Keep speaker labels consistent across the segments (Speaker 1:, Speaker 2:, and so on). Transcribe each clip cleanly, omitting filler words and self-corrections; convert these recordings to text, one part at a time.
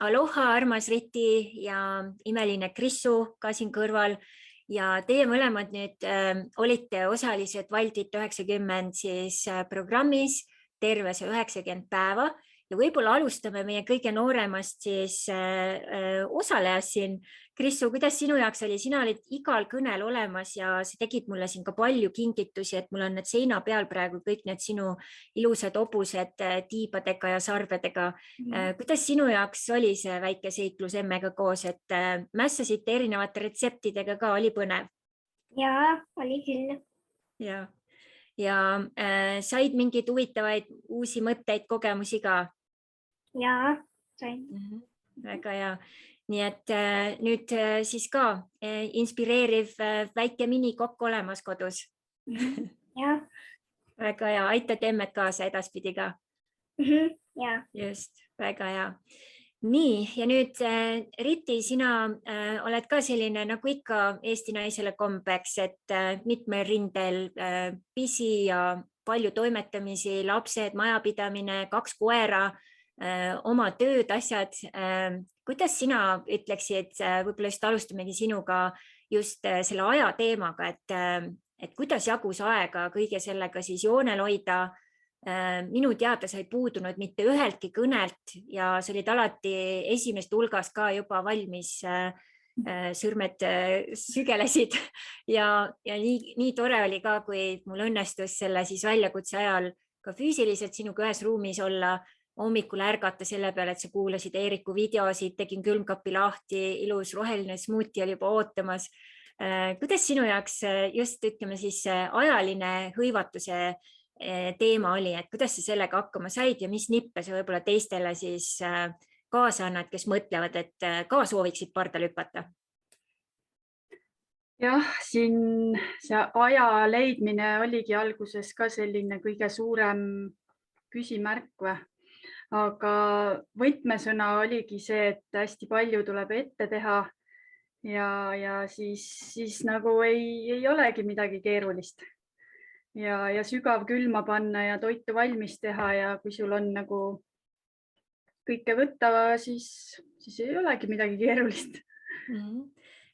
Speaker 1: Aloha, armas Riti ja imeline Krissu ka siin kõrval. Ja teie mõlemad nüüd olite osalised Valtit 90 siis programmis terve see 90 päeva. Ja võib-olla alustame meie kõige nooremast siis osalejast siin. Krissu, kuidas sinu jaoks oli? Sina olid igal kõnel olemas ja sa tegid mulle siin ka palju kingitusi, et mul on need seina peal praegu kõik need sinu ilusad hobused tiibadega ja sarvedega. Kuidas sinu jaoks oli see väike seiklus emmega koos, et mässasite erinevate retseptidega ka, oli põnev?
Speaker 2: Jaa, oli küll.
Speaker 1: Ja said mingeid huvitavaid uusi mõtteid, kogemusi ka?
Speaker 2: Jaa, sain.
Speaker 1: Väga hea. Nii et nüüd siis ka inspireeriv väike minikokk olemas kodus.
Speaker 2: Jaa.
Speaker 1: Väga hea, aitad emmed kaasa edaspidi ka?
Speaker 2: Jaa.
Speaker 1: Just, väga hea. Nii, ja nüüd Riti, sina oled ka selline nagu ikka Eesti naisele kombeks, et mitmel rindel pisi ja palju toimetamisi, lapsed, majapidamine, 2 koera, oma tööd, asjad. Kuidas sina ütleksid, võib-olla just alustamegi sinuga just selle aja teemaga, et kuidas jagus aega kõige sellega siis joonel hoida? Minu teada sai puudunud mitte üheltki kõnelt ja sa olid alati esimest hulgast ka juba valmis, sõrmed sügelesid ja nii tore oli ka, kui mul õnnestus selle siis väljakutse ajal ka füüsiliselt sinuga ühes ruumis olla, hommikul ärgata selle peale, et sa kuulasid Eeriku videosid, tegin külmkapi lahti, ilus roheline smuuti oli juba ootamas. Kuidas sinu jaoks just ütleme siis ajaline hõivatuse teema oli, et kuidas sa sellega hakkama said ja mis nippe sa võib-olla teistele siis kaasa annad, kes mõtlevad, et ka sooviksid pardal hüpata?
Speaker 3: Jah, siin see aja leidmine oligi alguses ka selline kõige suurem küsimärk või. Aga võtmesõna oligi see, et hästi palju tuleb ette teha ja siis nagu ei olegi midagi keerulist. Ja sügav külma panna ja toitu valmis teha ja kui sul on nagu kõike võtta, siis ei olegi midagi keerulist.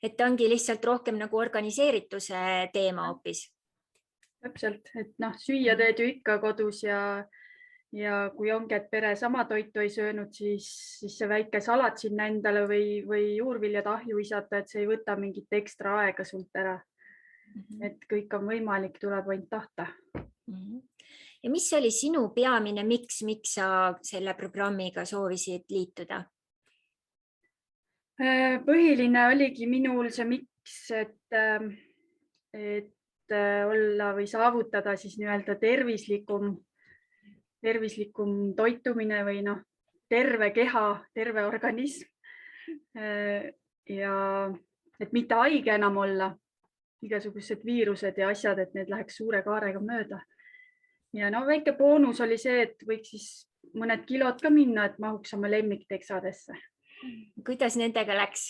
Speaker 1: Et ongi lihtsalt rohkem nagu organiseerituse teema hoopis.
Speaker 3: Täpselt, et süüa teed ju ikka kodus ja kui ongi, et pere sama toitu ei söönud, siis see väike salat sinna endale või juurviljad ahju visata, et see ei võta mingit ekstra aega sult ära. Et kõik on võimalik, tuleb ainult tahta.
Speaker 1: Ja mis oli sinu peamine miks sa selle programmiga soovisid liituda?
Speaker 3: Põhiline oligi minul see miks, et olla või saavutada siis nii-öelda tervislikum toitumine või terve keha, terve organism. Ja et mitte haige enam olla, igasugused viirused ja asjad, et need läheks suure kaarega mööda. Ja väike boonus oli see, et võiks siis mõned kilod ka minna, et mahuks oma lemmikteksadesse.
Speaker 1: Kuidas nendega läks?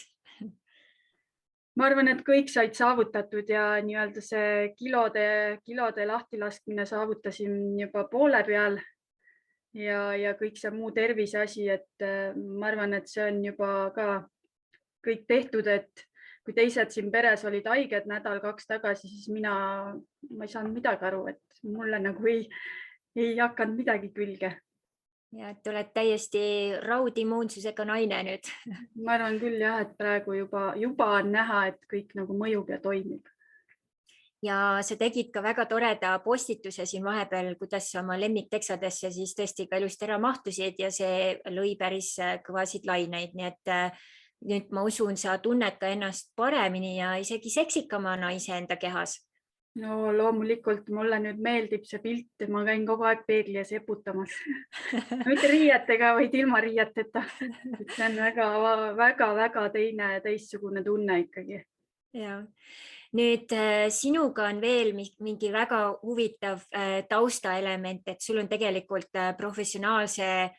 Speaker 3: Ma arvan, et kõik said saavutatud ja nii-öelda see kilode lahtilaskmine saavutasin juba poole peal ja kõik see muu tervise asi, et ma arvan, et see on juba ka kõik tehtud, et kui teised siin peres olid haiged nädal-2 tagasi, siis ma ei saanud midagi aru, et mulle nagu ei hakanud midagi külge.
Speaker 1: Ja et oled täiesti raudimmuunsusega naine nüüd.
Speaker 3: Ma arvan küll jah, et praegu juba on näha, et kõik nagu mõjub ja toimib.
Speaker 1: Ja sa tegid ka väga toreda postituse siin vahepeal, kuidas sa oma lemmikteksadesse siis tõesti ka ilusti ära mahtusid ja see lõi päris kõvasid laineid. Nii et nüüd ma usun, sa tunned ka ennast paremini ja isegi seksikamana iseenda kehas.
Speaker 3: No loomulikult mulle nüüd meeldib see pilt, ma käin kogu aeg peegli ees eputamas. Mitte riietega, vaid ilma riieteta. See on väga teistsugune tunne ikkagi.
Speaker 1: Ja. Nüüd sinuga on veel mingi väga huvitav taustaelement, et sul on tegelikult professionaalse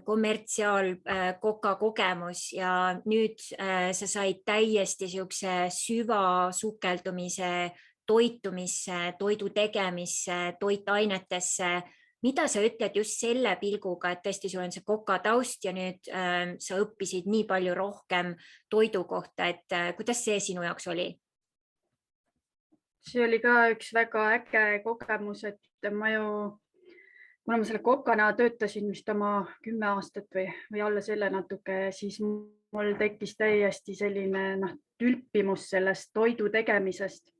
Speaker 1: kommertsiaalkoka kogemus ja nüüd sa said täiesti siukse süvasukeldumise toitumisse, toidu tegemisse, toitainetesse, mida sa ütled just selle pilguga, et tõesti sul on see kokataust ja nüüd sa õppisid nii palju rohkem toidu kohta, et kuidas see sinu jaoks oli?
Speaker 3: See oli ka üks väga äge kogemus, et kuna ma selle kokana töötasin vist oma 10 aastat või alla selle natuke, siis mul tekkis täiesti selline tülpimus sellest toidu tegemisest.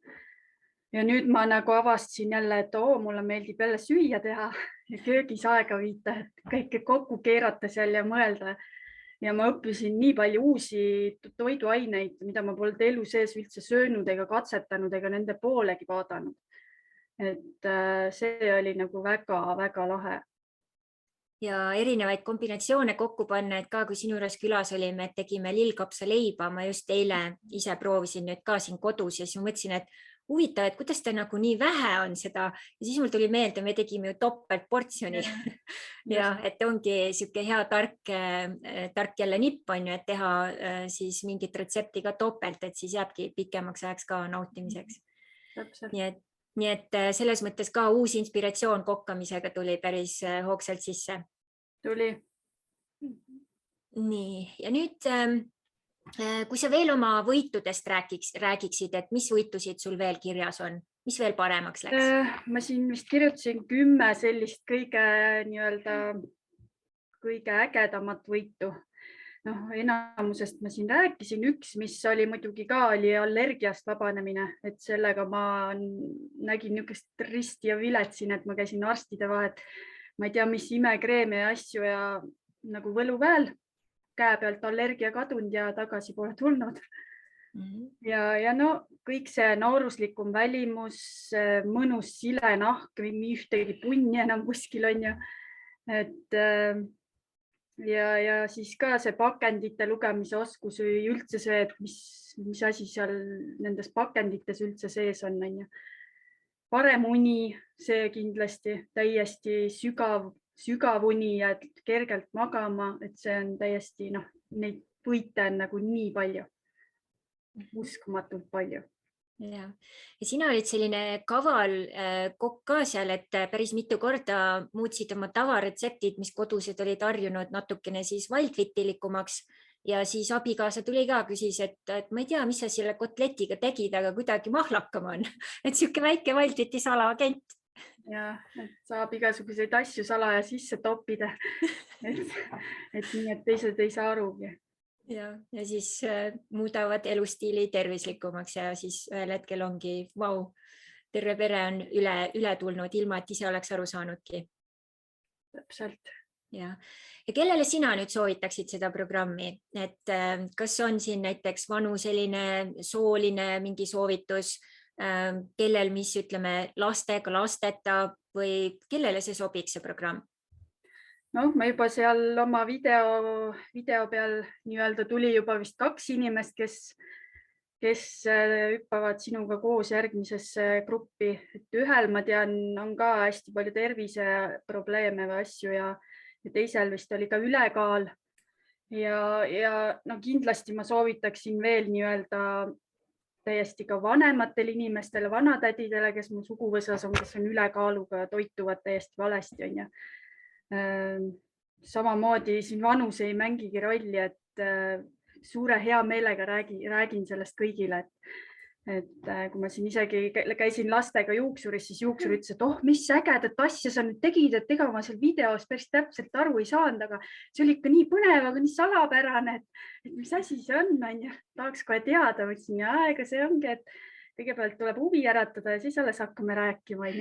Speaker 3: Ja nüüd ma nagu avastasin jälle, et mulle meeldib jälle süüa teha ja köögis aega viita, et kõike kokku keerata seal ja mõelda. Ja ma õppisin nii palju uusi toiduaineid, mida ma polnud elu sees üldse söönud ega katsetanud ega nende poolegi vaadanud. Et see oli nagu väga-väga lahe.
Speaker 1: Ja erinevaid kombinatsioone kokku panna, et ka kui sinu juures külas olime, et tegime lillkapsaleiba, ma just eile ise proovisin nüüd ka siin kodus ja siis ma mõtlesin, et huvitav, et kuidas ta nagu nii vähe on seda ja siis mul tuli meelde, me tegime ju topeltportsjoni ja et ongi siuke hea tark jälle nipp on ju, et teha siis mingit retsepti ka topelt, et siis jääbki pikemaks ajaks ka nautimiseks. Nii et selles mõttes ka uus inspiratsioon kokkamisega tuli päris hoogsalt sisse.
Speaker 3: Tuli.
Speaker 1: Nii, ja nüüd kui sa veel oma võitudest räägiksid, et mis võitusid sul veel kirjas on, mis veel paremaks läks?
Speaker 3: Ma siin vist kirjutasin 10 sellist kõige ägedamat võitu. Enamusest ma siin rääkisin, üks, mis oli muidugi ka, oli allergiast vabanemine, et sellega ma nägin niisugust risti ja viletsin, et ma käisin arstide vahet, ma ei tea, mis imekreeme ja asju ja nagu võluväel käe pealt allergia kadunud ja tagasi pole tulnud. Ja kõik see nooruslikum välimus, mõnus sile nahk, ühtegi punni enam kuskil on ju. Ja siis ka see pakendite lugemise oskus või üldse see, et mis asi seal nendes pakendites üldse sees on. Parem uni, see kindlasti täiesti sügav uni ja kergelt magama, et see on täiesti, neid võite on nagu nii palju, uskumatult palju.
Speaker 1: Ja sina olid selline kaval kokk ka seal, et päris mitu korda muutsid oma tavaretseptid, mis kodused olid harjunud natukene siis valdvitilikumaks ja siis abikaasa tuli ka, küsis, et ma ei tea, mis sa selle kotletiga tegid, aga kuidagi mahlakam on, et siuke väike valdviti salaagent.
Speaker 3: Ja, et saab igasuguseid asju salaja sisse toppida, et nii, et teised ei saa arugi.
Speaker 1: Ja siis muudavad elustiili tervislikumaks ja siis ühel hetkel ongi, terve pere on üle tulnud, ilma et ise oleks aru saanudki.
Speaker 3: Täpselt.
Speaker 1: Ja kellele sina nüüd soovitaksid seda programmi, et kas on siin näiteks vanuseline, sooline mingi soovitus, kellel mis ütleme lastega, lasteta või kellele see sobiks see programm?
Speaker 3: Ma juba seal oma video peal nii-öelda tuli juba vist 2 inimest, kes hüppavad sinuga koos järgmisesse gruppi. Et ühel ma tean, on ka hästi palju terviseprobleeme või asju ja teisel vist oli ka ülekaal. Ja kindlasti ma soovitaksin veel nii-öelda täiesti ka vanematele inimestele, vanatädidele, kes mul suguvõsas on, kes on ülekaaluga ja toituvad täiesti valesti on ja samamoodi siin vanus ei mängigi rolli, et suure hea meelega räägin sellest kõigile, et kui ma siin isegi käisin lastega juuksuris, siis juuksur ütles, et mis ägedat asja sa nüüd tegid, et ega ma seal videos päris täpselt aru ei saanud, aga see oli ikka nii põnev, aga nii salapärane, et mis asi see on, tahaks kohe teada, mõtlesin ja ega see ongi, et kõigepealt tuleb huvi äratada ja siis alles hakkame rääkima.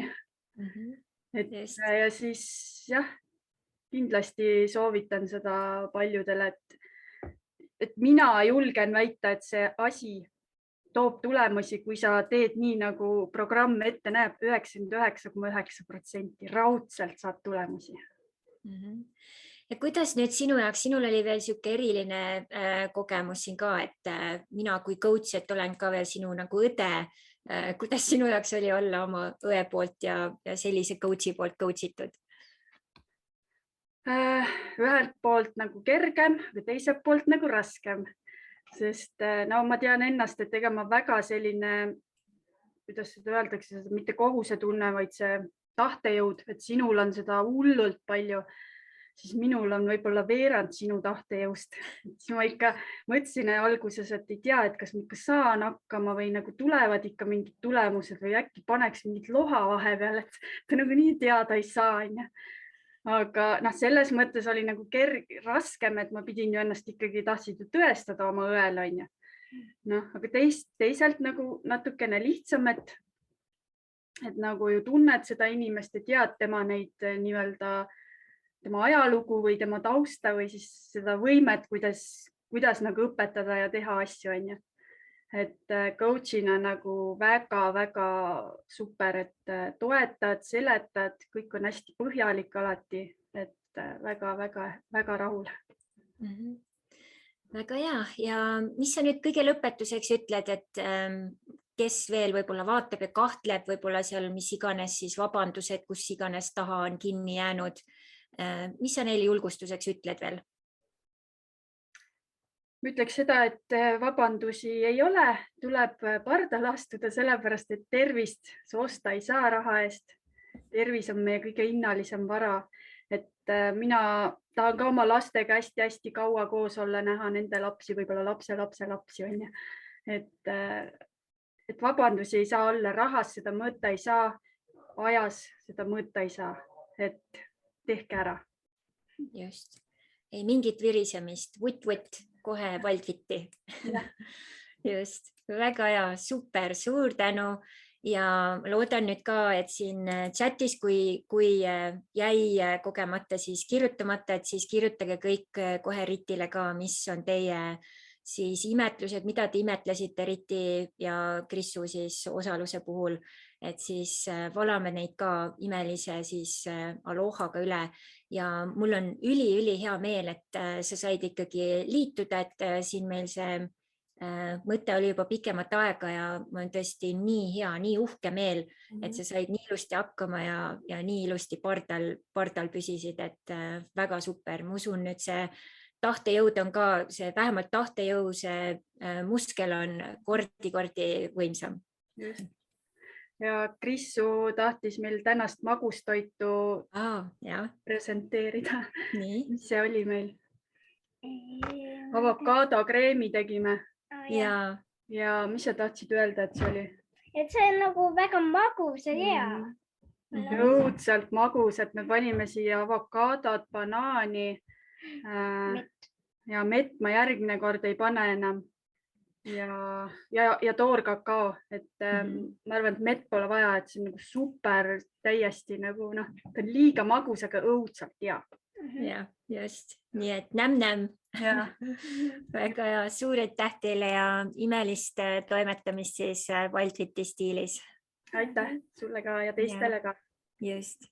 Speaker 3: Ja siis jah, kindlasti soovitan seda paljudele, et mina julgen väita, et see asi toob tulemusi, kui sa teed nii, nagu programm ette näeb, 99,9% raudselt saab tulemusi.
Speaker 1: Ja kuidas nüüd sinu jaoks, sinul oli veel siuke eriline kogemus siin ka, et mina kui coach, et olen ka veel sinu nagu õde, kuidas sinu jaoks oli olla oma õe poolt ja sellise coach'i poolt coachitud?
Speaker 3: Ühelt poolt nagu kergem, aga teiselt poolt nagu raskem, sest ma tean ennast, et ega ma väga selline, kuidas seda öeldakse, mitte kohusetunne, vaid see tahtejõud, et sinul on seda hullult palju, siis minul on võib-olla veerand sinu tahtejõust. Siis ma ikka mõtlesin alguses, et ei tea, et kas ma ikka saan hakkama või nagu tulevad ikka mingid tulemused või äkki paneks mingit loha vahepeal, et ta nagu nii teada ei saa. Aga selles mõttes oli nagu raskem, et ma pidin ju ennast ikkagi tahtsid ju tõestada oma õel. Aga teiselt nagu natukene lihtsam, et nagu ju tunned seda inimest ja tead tema neid nii-öelda tema ajalugu või tema tausta või siis seda võimet, kuidas nagu õpetada ja teha asju. Et coach'ina nagu väga-väga super, et toetad, seletad, kõik on hästi põhjalik alati, et väga-väga rahul.
Speaker 1: Väga hea. Ja mis sa nüüd kõige lõpetuseks ütled, et kes veel võib-olla vaatab ja kahtleb võib-olla seal mis iganes siis vabandused, kus iganes taha on kinni jäänud. Mis sa neile julgustuseks ütled veel?
Speaker 3: Ma ütleks seda, et vabandusi ei ole, tuleb pardale astuda, sellepärast et tervist sa osta ei saa raha eest. Tervis on meie kõige hinnalisem vara. Et mina tahan ka oma lastega hästi-hästi kaua koos olla, näha nende lapsi, võib-olla lapsi. Et vabandusi ei saa olla, rahas seda mõõta ei saa, ajas seda mõõta ei saa, et tehke ära.
Speaker 1: Just. Ei mingit virisemist, vutt, kohe Waldwitti. Just, väga hea, super, suur tänu ja loodan nüüd ka, et siin chatis, kui jäi kogemata siis kirjutamata, et siis kirjutage kõik kohe Ritile ka, mis on teie siis imetlused, mida te imetlesite Riti ja Krissu siis osaluse puhul, et siis valame neid ka imelise siis alohaga üle ja mul on üli hea meel, et sa said ikkagi liituda, et siin meil see mõte oli juba pikemat aega ja mul on tõesti nii hea, nii uhke meel, et sa said nii ilusti hakkama ja nii ilusti pardal püsisid, et väga super. Ma usun, et see tahtejõud on ka, see vähemalt tahtejõu, see muskel on kordi võimsam.
Speaker 3: Just. Ja Krissu tahtis meil tänast magustoitu presenteerida. Mis see oli meil? Avokadokreemi tegime. Ja mis sa tahtsid öelda, et see oli?
Speaker 2: Et see on nagu väga magus ja hea.
Speaker 3: Õudselt magus, et me panime siia avokadot, banaani ja mett ma järgmine kord ei pane enam. Ja toorkakao, et ma arvan, et mett pole vaja, et see on nagu super täiesti nagu ta on liiga magus, aga õudselt hea.
Speaker 1: Ja, just. Nii et näm. Väga hea, suur aitäh teile ja imelist toimetamist siis Waldwiti stiilis.
Speaker 3: Aitäh sulle ka ja teistele ka.
Speaker 1: Just.